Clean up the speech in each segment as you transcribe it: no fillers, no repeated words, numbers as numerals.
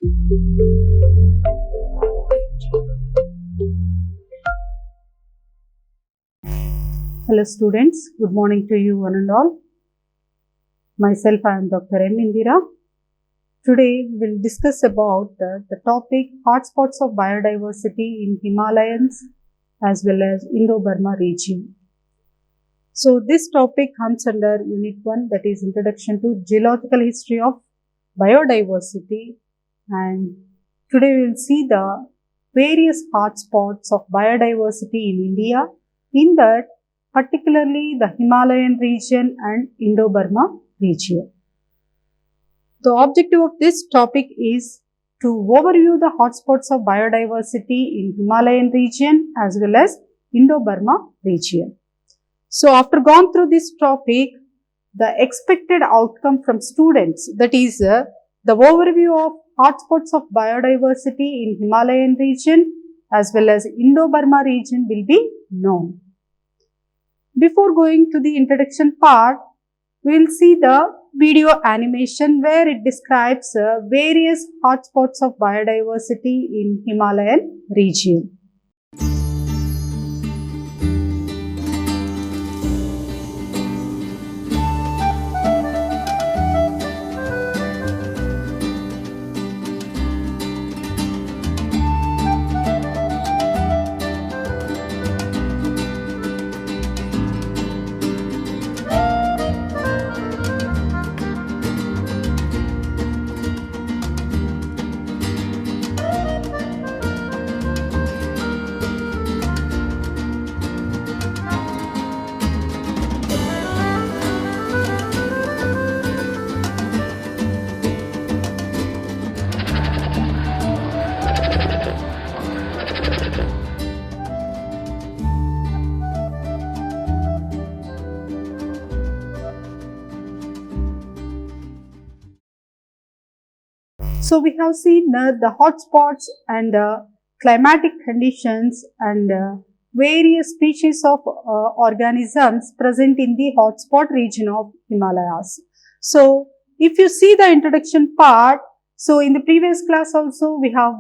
Hello students, good morning to you one and all. Myself, I am Dr. M. Indira. Today we will discuss about the topic hotspots of biodiversity in Himalayas as well as Indo-Burma region. So this topic comes under Unit 1, that is Introduction to Geological History of Biodiversity, and today we will see the various hotspots of biodiversity in India, in that particularly the Himalayan region and Indo-Burma region. The objective of this topic is to overview the hotspots of biodiversity in Himalayan region as well as Indo-Burma region. So after gone through this topic, the expected outcome from students, that is the overview of hotspots of biodiversity in Himalayan region as well as Indo-Burma region will be known. Before going to the introduction part, we will see the video animation where it describes various hotspots of biodiversity in Himalayan region. So we have seen the hotspots and climatic conditions and various species of organisms present in the hotspot region of Himalayas. So if you see the introduction part, so in the previous class also we have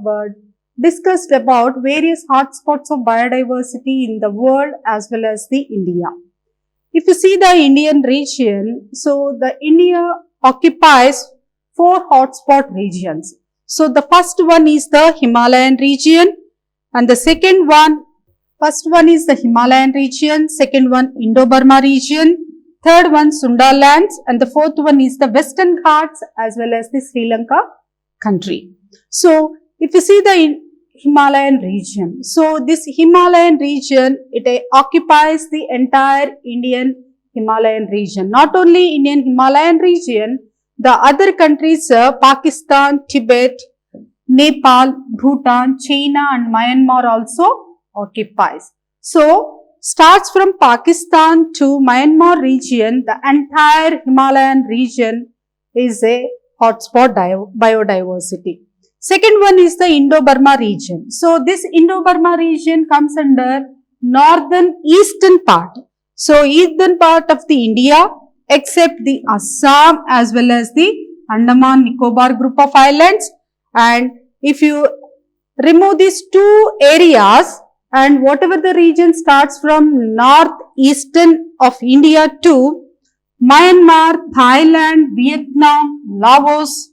discussed about various hotspots of biodiversity in the world as well as the India. If you see the Indian region, so the India occupies 4 hotspot regions. So the first one is the Himalayan region, and the first one is the Himalayan region, second one Indo-Burma region, third one Sundalands, and the fourth one is the Western Ghats as well as the Sri Lanka country. So if you see the Himalayan region, so this Himalayan region, it occupies the entire Indian Himalayan region. Not only Indian Himalayan region, the other countries, Pakistan, Tibet, Nepal, Bhutan, China and Myanmar also occupies. So, starts from Pakistan to Myanmar region, the entire Himalayan region is a hotspot biodiversity. Second one is the Indo-Burma region. So, this Indo-Burma region comes under northern eastern part. So, eastern part of the India, except the Assam as well as the Andaman Nicobar group of islands. And if you remove these two areas and whatever the region starts from northeastern of India to Myanmar, Thailand, Vietnam, Laos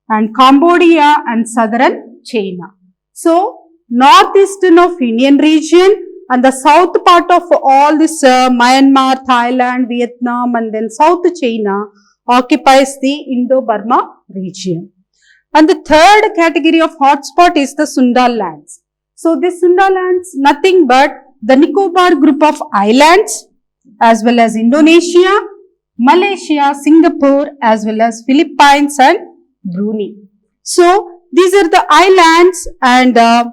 and Cambodia and southern China. So, northeastern of Indian region and the south part of all this Myanmar, Thailand, Vietnam and then South China occupies the Indo-Burma region. And the third category of hotspot is the Sundalands. So this Sundalands nothing but the Nicobar group of islands as well as Indonesia, Malaysia, Singapore as well as Philippines and Brunei. So these are the islands and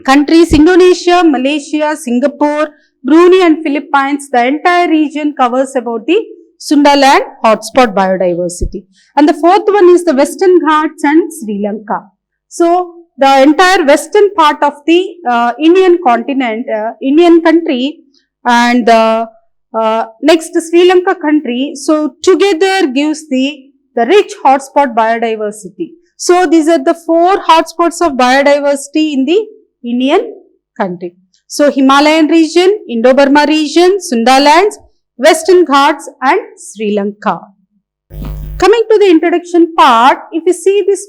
countries Indonesia, Malaysia, Singapore, Brunei and Philippines. The entire region covers about the Sundaland hotspot biodiversity. And the fourth one is the Western Ghats and Sri Lanka. So the entire western part of the Indian continent, Indian country and next Sri Lanka country. So together gives the the rich hotspot biodiversity. So these are the 4 hotspots of biodiversity in the Indian country. So Himalayan region, Indo-Burma region, Sundalands, Western Ghats and Sri Lanka. Coming to the introduction part, if you see this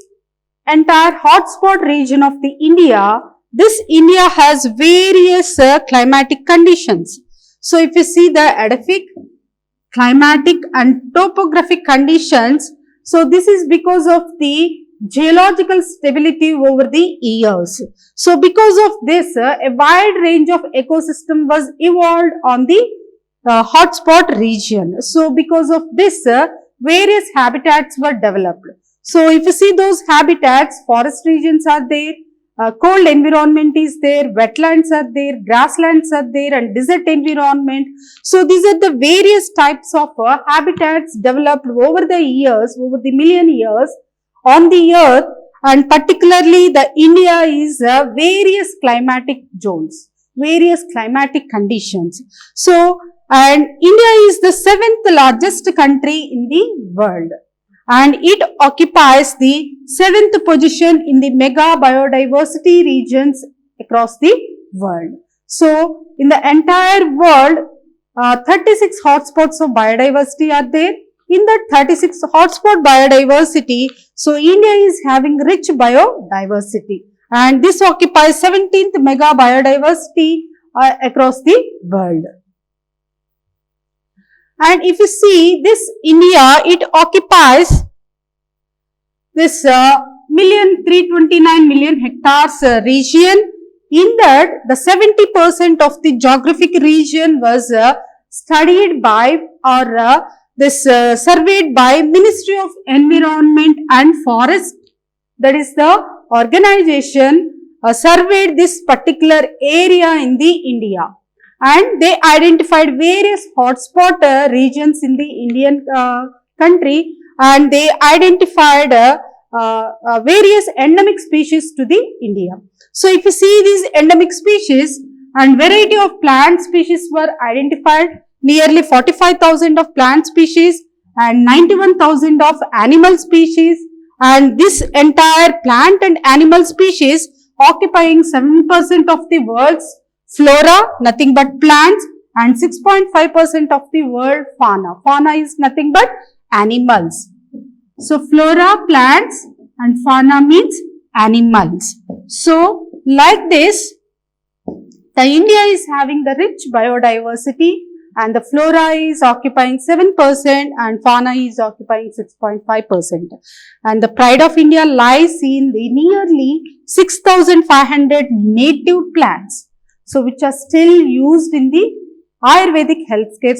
entire hotspot region of the India, this India has various climatic conditions. So if you see the edaphic, climatic and topographic conditions, so this is because of the geological stability over the years. So because of this, a wide range of ecosystem was evolved on the hotspot region. So because of this, various habitats were developed. So if you see those habitats, forest regions are there, cold environment is there, wetlands are there, grasslands are there and desert environment. So these are the various types of habitats developed over the years, over the million years on the earth, and particularly the India is various climatic zones, various climatic conditions. So, and India is the 7th largest country in the world and it occupies the 7th position in the mega biodiversity regions across the world. So, in the entire world, 36 hotspots of biodiversity are there. In the 36 hotspot biodiversity, so India is having rich biodiversity and this occupies 17th mega biodiversity across the world. And if you see this India, it occupies this 329,000,000 hectares region. In that, the 70% of the geographic region was studied by or surveyed by Ministry of Environment and Forest. That is the organization surveyed this particular area in the India. And they identified various hotspot regions in the Indian country and they identified various endemic species to the India. So if you see these endemic species and variety of plant species were identified, nearly 45,000 of plant species and 91,000 of animal species, and this entire plant and animal species occupying 7% of the world's flora, nothing but plants, and 6.5% of the world fauna. Fauna is nothing but animals. So flora, plants and fauna means animals. So like this, the India is having the rich biodiversity and the flora is occupying 7% and fauna is occupying 6.5%. And the pride of India lies in the nearly 6,500 native plants, so which are still used in the Ayurvedic healthcare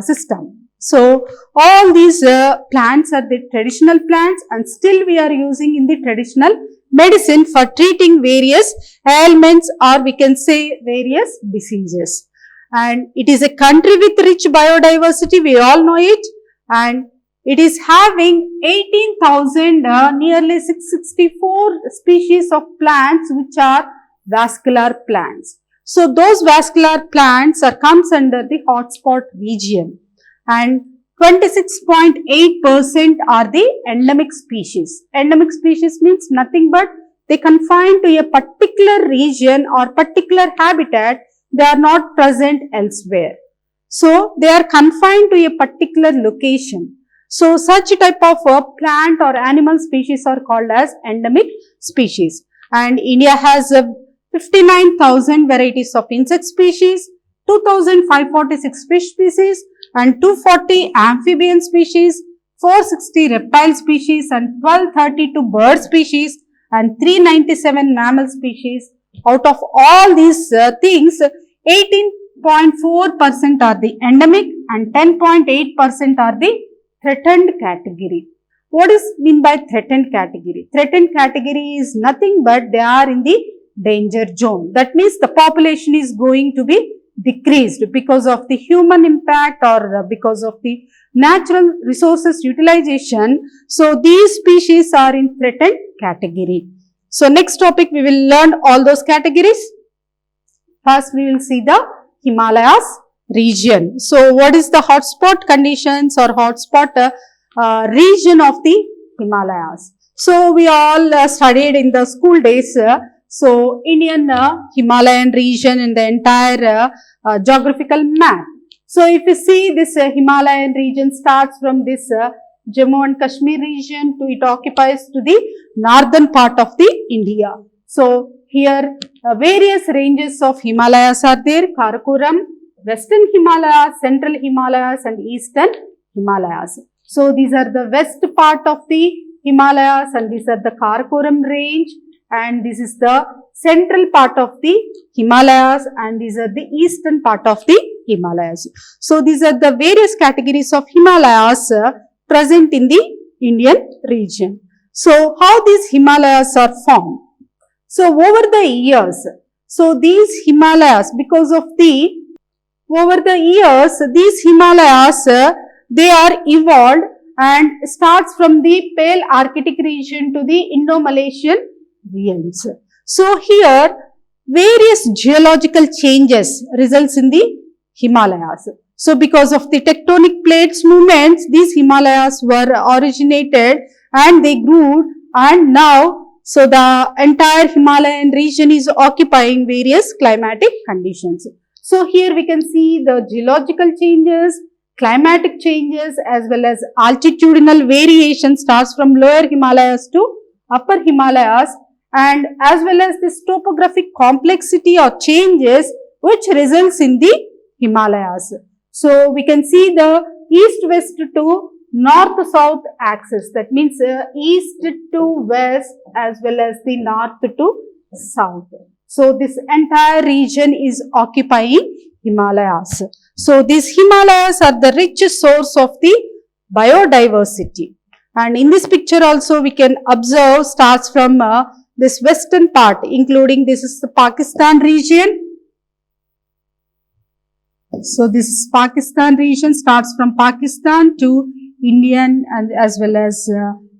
system. So all these plants are the traditional plants and still we are using in the traditional medicine for treating various ailments or we can say various diseases. And it is a country with rich biodiversity, we all know it, and it is having 18,000 nearly 664 species of plants which are vascular plants. So those vascular plants comes under the hotspot region and 26.8% are the endemic species. Endemic species means nothing but they confine to a particular region or particular habitat. They are not present elsewhere. So, they are confined to a particular location. So, such type of plant or animal species are called as endemic species. And India has 59,000 varieties of insect species, 2,546 fish species and 240 amphibian species, 460 reptile species and 1232 bird species and 397 mammal species. Out of all these things, 18.4% are the endemic and 10.8% are the threatened category. What is mean by threatened category? Threatened category is nothing but they are in the danger zone. That means the population is going to be decreased because of the human impact or because of the natural resources utilization. So, these species are in threatened category. So, next topic we will learn all those categories. First, we will see the Himalayas region. So, what is the hotspot conditions or hotspot region of the Himalayas. So we all studied in the school days. So Indian Himalayan region in the entire geographical map. So if you see this Himalayan region starts from this Jammu and Kashmir region to it occupies to the northern part of the India. So here various ranges of Himalayas are there: Karakoram, Western Himalayas, Central Himalayas and Eastern Himalayas. So these are the west part of the Himalayas and these are the Karakoram range, and this is the central part of the Himalayas and these are the eastern part of the Himalayas. So these are the various categories of Himalayas present in the Indian region. So how these Himalayas are formed? So over the years, so these Himalayas, because of over the years, these Himalayas, they are evolved and starts from the Pale Arctic region to the Indo-Malaysian regions. So here, various geological changes results in the Himalayas. So because of the tectonic plates movements, these Himalayas were originated and they grew, and now so the entire Himalayan region is occupying various climatic conditions. So here we can see the geological changes, climatic changes as well as altitudinal variation starts from lower Himalayas to upper Himalayas, and as well as this topographic complexity or changes which results in the Himalayas. So we can see the east-west to north-south axis, that means east to west as well as the north to south. So this entire region is occupying Himalayas. So these Himalayas are the richest source of the biodiversity. And in this picture also we can observe starts from this western part, including this is the Pakistan region. So this is Pakistan region, starts from Pakistan to Indian and as well as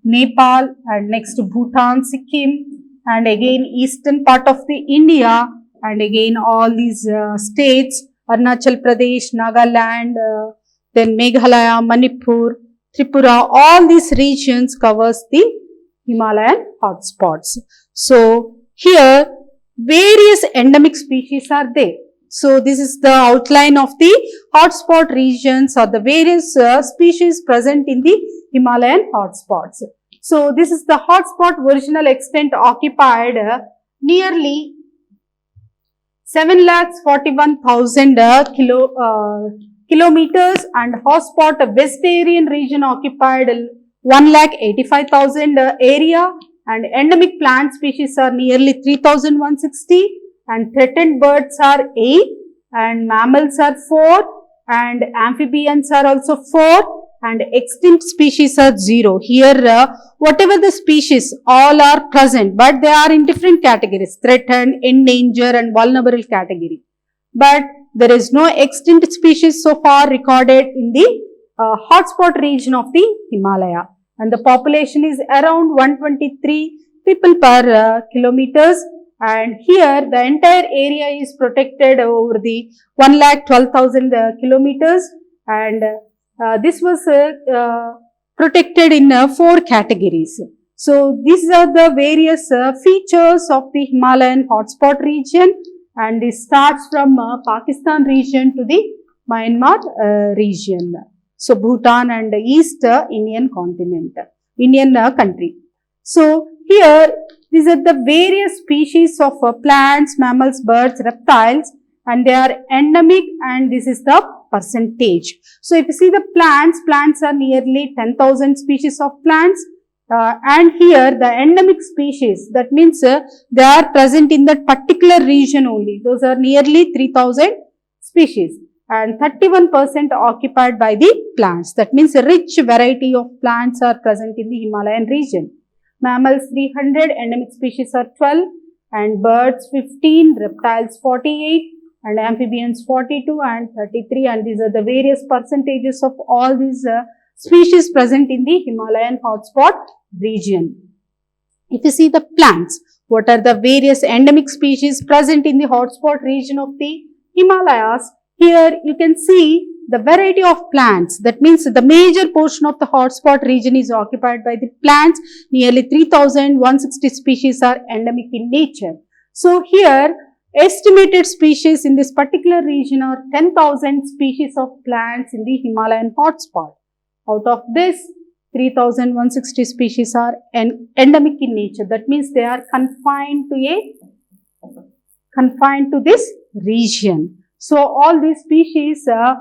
Nepal, and next to Bhutan, Sikkim, and again eastern part of the India, and again all these states, Arunachal Pradesh, Nagaland, then Meghalaya, Manipur, Tripura, all these regions covers the Himalayan hotspots. So here various endemic species are there. So this is the outline of the hotspot regions or the various species present in the Himalayan hotspots. So this is the hotspot original extent occupied nearly 7,41,000 kilometers, and hotspot Western region occupied 1,85,000 area, and endemic plant species are nearly 3,160, and threatened birds are 8, and mammals are 4, and amphibians are also 4, and extinct species are 0. Here whatever the species all are present, but they are in different categories: threatened, endangered and vulnerable category. But there is no extinct species so far recorded in the hotspot region of the Himalaya, and the population is around 123 people per kilometers, and here the entire area is protected over the 1,12,000 kilometers, and this was protected in 4 categories. So these are the various features of the Himalayan hotspot region, and it starts from Pakistan region to the Myanmar region. So Bhutan and East Indian continent, Indian country. So here these are the various species of plants, mammals, birds, reptiles, and they are endemic, and this is the percentage. So if you see the plants are nearly 10,000 species of plants, and here the endemic species, that means they are present in that particular region only. Those are nearly 3,000 species, and 31% occupied by the plants. That means a rich variety of plants are present in the Himalayan region. Mammals 300, endemic species are 12, and birds 15, reptiles 48, and amphibians 42 and 33, and these are the various percentages of all these species present in the Himalayan hotspot region. If you see the plants, what are the various endemic species present in the hotspot region of the Himalayas? Here you can see the variety of plants. That means the major portion of the hotspot region is occupied by the plants. Nearly 3,160 species are endemic in nature. So here, estimated species in this particular region are 10,000 species of plants in the Himalayan hotspot. Out of this, 3,160 species are endemic in nature. That means they are confined to this region. So all these species are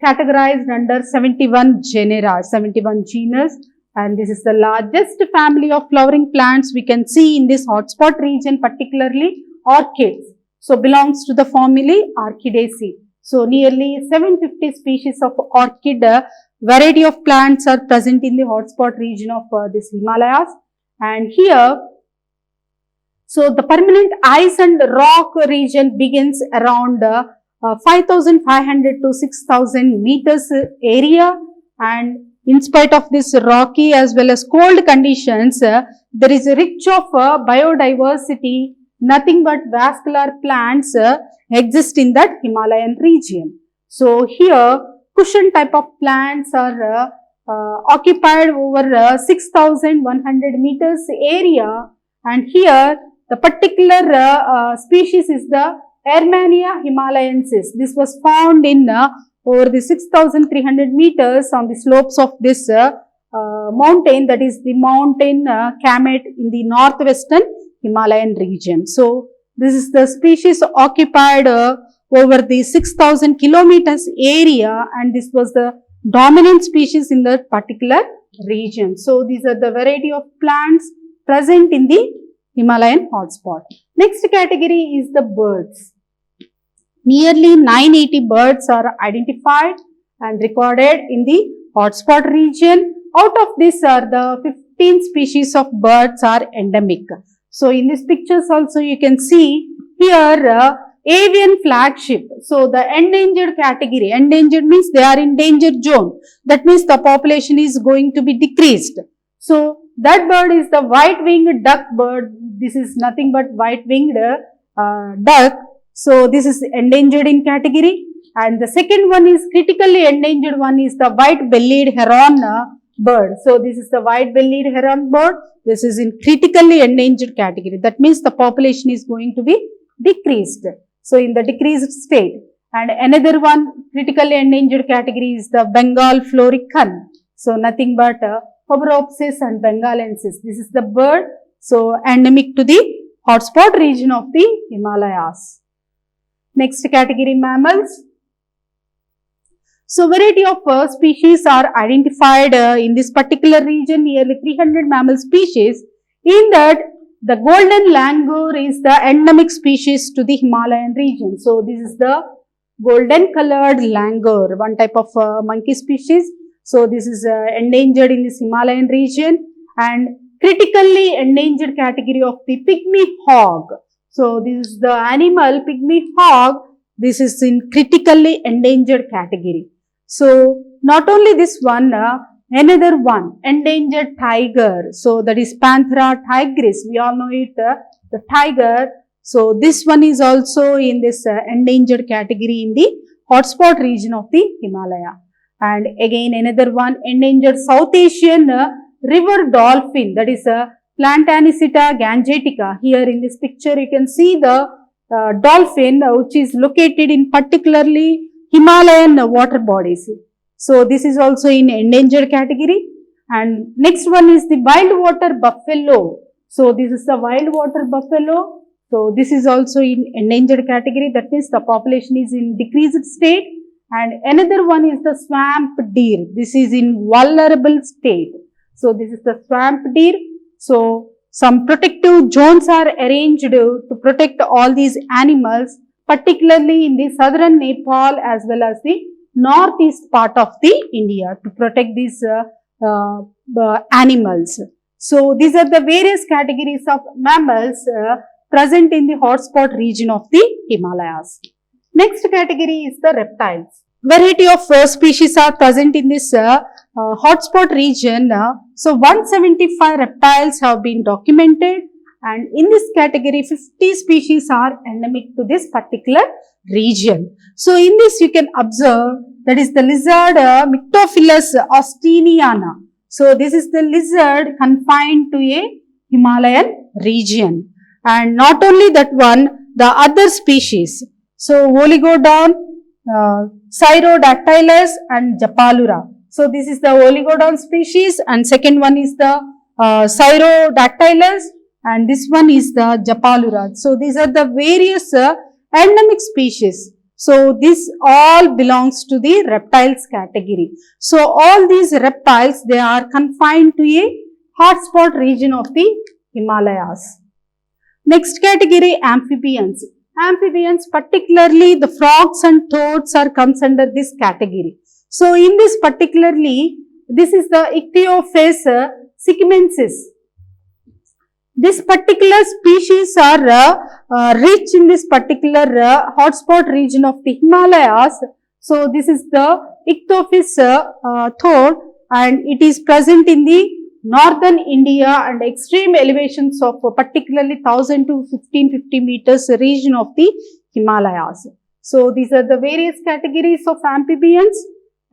categorized under 71 genera, 71 genus, and this is the largest family of flowering plants we can see in this hotspot region, particularly orchids. So belongs to the family Orchidaceae. So nearly 750 species of orchid variety of plants are present in the hotspot region of this Himalayas. And here, so the permanent ice and rock region begins around 5,500 to 6,000 meters area, and in spite of this rocky as well as cold conditions, there is a rich of biodiversity. Nothing but vascular plants exist in that Himalayan region. So here, cushion type of plants are occupied over 6,100 meters area, and here the particular species is the Ermania himalayensis. This was found in over the 6,300 meters on the slopes of this mountain, that is the mountain Kamet in the northwestern Himalayan region. So this is the species occupied over the 6,000 kilometers area, and this was the dominant species in that particular region. So these are the variety of plants present in the Himalayan hotspot. Next category is the birds. Nearly 980 birds are identified and recorded in the hotspot region. Out of this are the 15 species of birds are endemic. So in these pictures also you can see here avian flagship. So the endangered category, endangered means they are in danger zone. That means the population is going to be decreased. So that bird is the white-winged duck bird. This is nothing but white-winged duck. So this is endangered in category. And the second one is critically endangered one is the white-bellied heron bird. So this is the white-bellied heron bird. This is in critically endangered category. That means the population is going to be decreased. So in the decreased state. And another one critically endangered category is the Bengal florican. So nothing but Hoberopsis and bengalensis. This is the bird. So endemic to the hotspot region of the Himalayas. Next category, mammals. So variety of species are identified in this particular region, nearly 300 mammal species. In that, the golden langur is the endemic species to the Himalayan region. So this is the golden colored langur, one type of monkey species. So this is endangered in this Himalayan region, and critically endangered category of the pygmy hog. So this is the animal pygmy hog. This is in critically endangered category. So not only this one, another one, endangered tiger. So that is Panthera tigris. We all know it, the tiger. So this one is also in this endangered category in the hotspot region of the Himalaya. And again another one, endangered South Asian river dolphin, that is Plantanicita gangetica. Here in this picture you can see the dolphin which is located in particularly Himalayan water bodies. So this is also in endangered category. And next one is the wild water buffalo. So this is the wild water buffalo. So this is also in endangered category. That means the population is in decreased state. And another one is the swamp deer. This is in vulnerable state. So this is the swamp deer. So some protective zones are arranged to protect all these animals, particularly in the southern Nepal as well as the northeast part of the India, to protect these animals. So these are the various categories of mammals present in the hotspot region of the Himalayas. Next category is the reptiles. Variety of species are present in this hotspot region. So 175 reptiles have been documented, and in this category 50 species are endemic to this particular region. So in this you can observe that is the lizard Myctophilus austiniana. So this is the lizard confined to a Himalayan region. And not only that one, the other species. So Oligodon, Cyrodactylus and Japalura. So this is the Oligodon species, and second one is the Cyrodactylus, and this one is the Japalura. So these are the various endemic species. So this all belongs to the reptiles category. So all these reptiles, they are confined to a hotspot region of the Himalayas. Next category, amphibians. Amphibians, particularly the frogs and toads are comes under this category. So in this particularly, this is the Ichthyophis sikimensis. This particular species are rich in this particular hotspot region of the Himalayas. So this is the Ichthyophis toad, and it is present in the northern India and extreme elevations of particularly 1000 to 1550 meters region of the Himalayas. So these are the various categories of amphibians.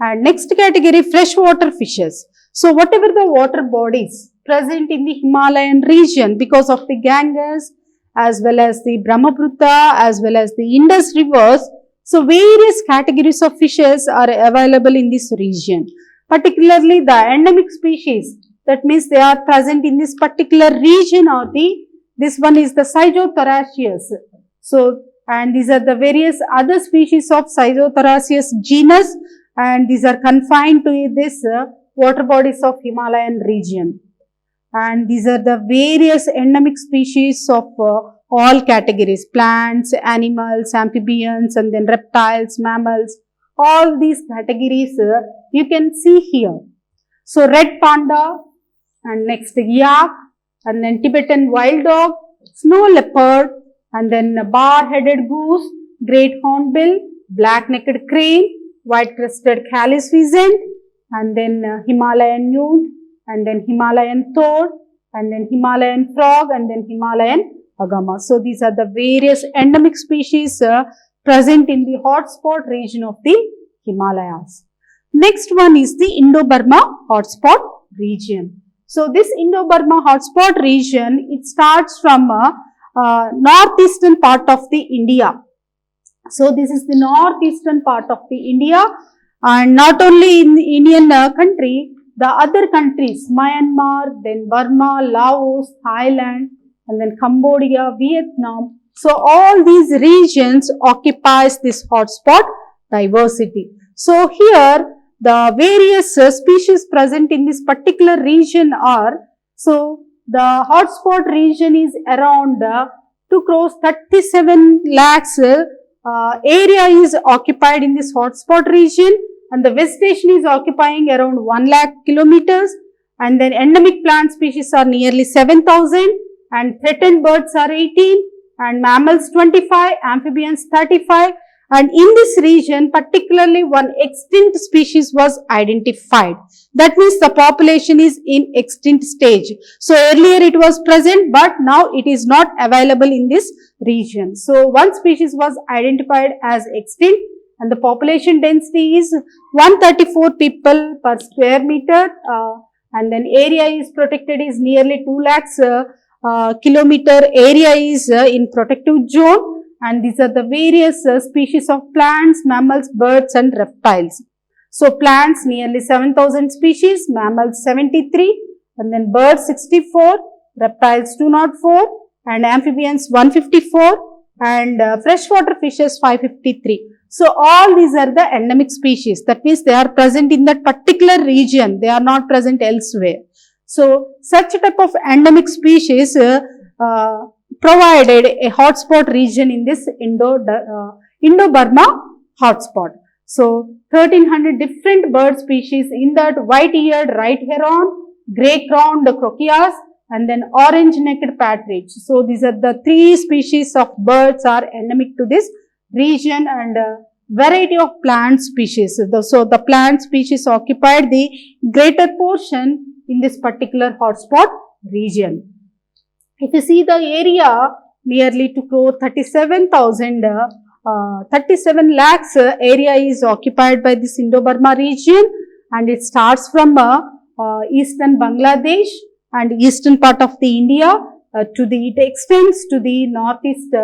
And next category, freshwater fishes. So whatever the water bodies present in the Himalayan region because of the Ganges as well as the Brahmaputra as well as the Indus rivers. So various categories of fishes are available in this region. Particularly the endemic species, that means they are present in this particular region, or this one is the Schizothoraceus. So, and these are the various other species of Schizothoraceus genus, and these are confined to this water bodies of Himalayan region. And these are the various endemic species of all categories, plants, animals, amphibians, and then reptiles, mammals. All these categories you can see here. So red panda, and next yak, and then Tibetan wild dog, snow leopard, and then bar-headed goose, great hornbill, black-necked crane, white-crested calis pheasant, and then Himalayan newt, and then Himalayan toad, and then Himalayan frog, and then Himalayan agama. So these are the various endemic species present in the hotspot region of the Himalayas. Next one is the Indo-Burma hotspot region. So this Indo-Burma hotspot region, it starts from northeastern part of the India. So this is the northeastern part of the India, and not only in the Indian country, the other countries, Myanmar, then Burma, Laos, Thailand, and then Cambodia, Vietnam. So all these regions occupies this hotspot diversity. So here the various species present in this particular region are, so the hotspot region is around 2 crores 37 lakhs area is occupied in this hotspot region, and the vegetation is occupying around 1 lakh kilometers, and then endemic plant species are nearly 7,000, and threatened birds are 18, and mammals 25, amphibians 35, and in this region particularly one extinct species was identified. That means the population is in extinct stage. So earlier it was present, but now it is not available in this region. So one species was identified as extinct, and the population density is 134 people per square meter, and then area is protected is nearly 2 lakhs kilometer area is in protective zone, and these are the various species of plants, mammals, birds and reptiles. So plants nearly 7,000 species, mammals 73, and then birds 64, reptiles 204, and amphibians 154, and freshwater fishes 553. So all these are the endemic species. That means they are present in that particular region. They are not present elsewhere. So such type of endemic species provided a hotspot region in this Indo-Burma hotspot. So 1300 different bird species, in that white-eared right heron, grey-crowned crocus, and then orange-necked partridge. So these are the 3 species of birds are endemic to this region, and variety of plant species. So the plant species occupied the greater portion in this particular hotspot region. If you see the area, nearly 2 crore 37,000 37 lakhs area is occupied by this Indo-Burma region, and it starts from eastern Bangladesh and eastern part of the India it extends to the northeast,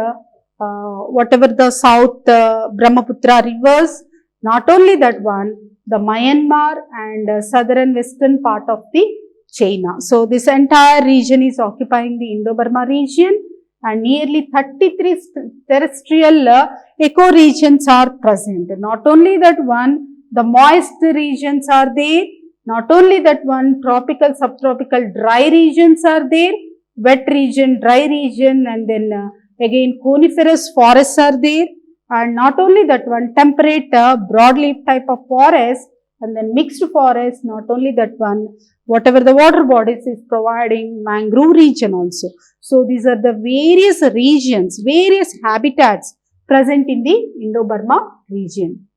whatever the south Brahmaputra rivers. Not only that one, the Myanmar and southern western part of the China. So this entire region is occupying the Indo-Burma region, and nearly 33 terrestrial ecoregions are present. Not only that one, the moist regions are there. Not only that one, tropical, subtropical, dry regions are there. Wet region, dry region, and then again coniferous forests are there. And not only that one, temperate broadleaf type of forest, and then mixed forest. Not only that one, whatever the water bodies is providing, mangrove region also. So these are the various regions, various habitats present in the Indo-Burma region.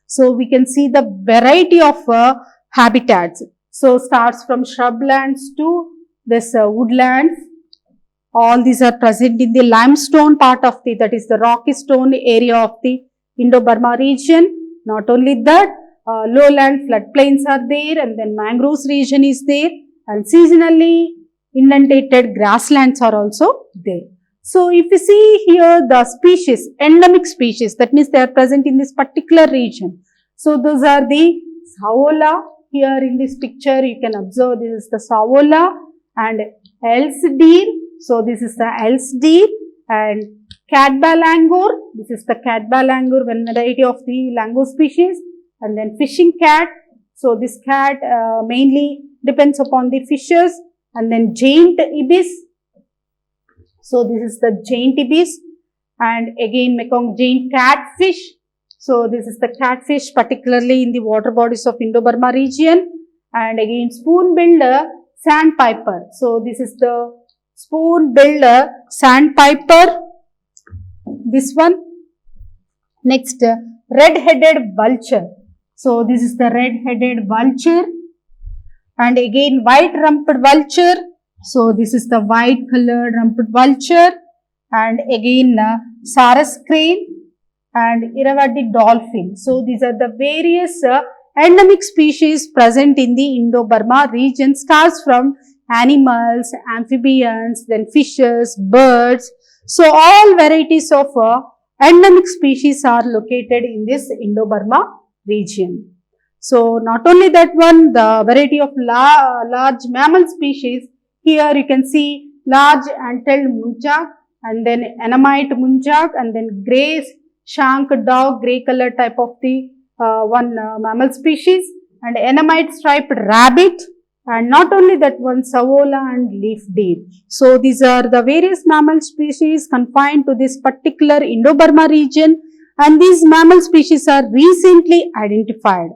So we can see the variety of habitats. So starts from shrublands to this woodlands. All these are present in the limestone part of that is the rocky stone area of the Indo-Burma region. Not only that, lowland floodplains are there, and then mangroves region is there, and seasonally inundated grasslands are also there. So if you see here the species, endemic species, that means they are present in this particular region. So those are the Saola. Here in this picture you can observe this is the Saola, and Else deer. So this is the else deer, and catba langur. This is the catba langur, one variety of the langur species, and then fishing cat. So this cat mainly depends upon the fishes, and then giant ibis. So this is the giant ibis, and again Mekong giant catfish. So this is the catfish, particularly in the water bodies of Indo-Burma region, and again spoon-billed sandpiper. So this is the spoon-billed sandpiper. This one. Next, red-headed vulture. So this is the red-headed vulture, and again white-rumped vulture. So this is the white-colored rumped vulture, and again Sarus crane and Irrawaddy dolphin. So these are the various endemic species present in the Indo-Burma region. Starts from animals, amphibians, then fishes, birds. So all varieties of endemic species are located in this Indo-Burma region. So not only that one, the variety of large mammal species. Here you can see large antled muntjac, and then enamite muntjac, and then grey shank dog, grey color type of the mammal species, and enamite striped rabbit, and not only that one, Saola and leaf deer. So these are the various mammal species confined to this particular Indo-Burma region, and these mammal species are recently identified.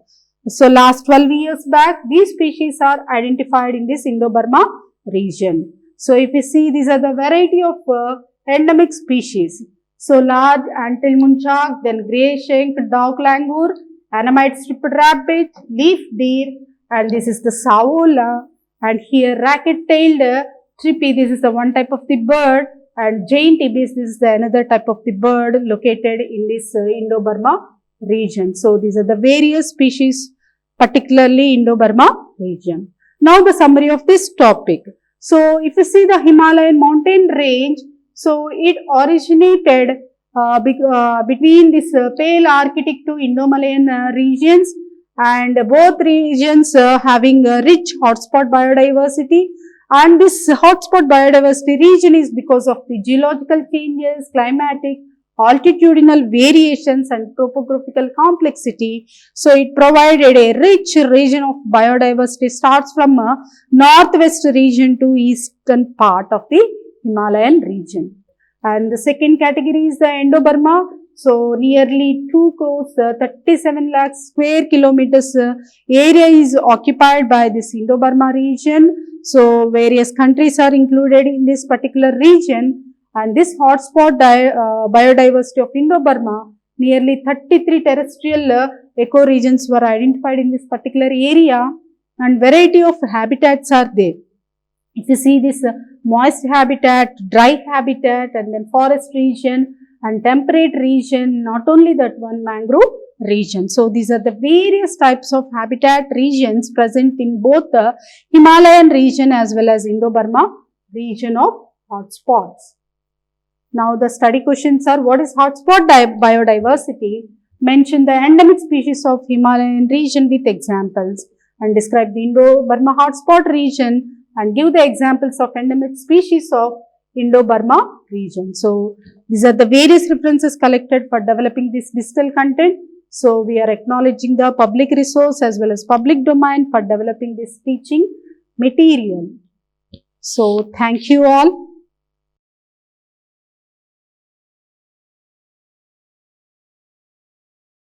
So last 12 years back, these species are identified in this Indo-Burma region. So if you see, these are the variety of endemic species. So large antled muntjac, then grey shank dog langur, enamite striped rabbit, leaf deer, and this is the Saola, and here racket-tailed trippy, this is the one type of the bird, and giant ibis, this is the another type of the bird located in this Indo-Burma region. So these are the various species, particularly Indo-Burma region. Now the summary of this topic. So if you see the Himalayan mountain range, so it originated between this pale Arctic to Indo-Malayan regions, and both regions having a rich hotspot biodiversity. And this hotspot biodiversity region is because of the geological changes, climatic, altitudinal variations, and topographical complexity. So it provided a rich region of biodiversity. Starts from northwest region to eastern part of the Himalayan region. And the second category is the Indo-Burma. So nearly 2 crores 37 lakh square kilometers area is occupied by this Indo-Burma region. So various countries are included in this particular region, and this hotspot biodiversity of Indo-Burma, nearly 33 terrestrial ecoregions were identified in this particular area, and variety of habitats are there. If you see this moist habitat, dry habitat, and then forest region, and temperate region, not only that one, mangrove region. So these are the various types of habitat regions present in both the Himalayan region as well as Indo-Burma region of hotspots. Now the study questions are: what is hotspot biodiversity? Mention the endemic species of Himalayan region with examples, and describe the Indo-Burma hotspot region and give the examples of endemic species of Indo-Burma region. So these are the various references collected for developing this digital content. So we are acknowledging the public resource as well as public domain for developing this teaching material. So thank you all.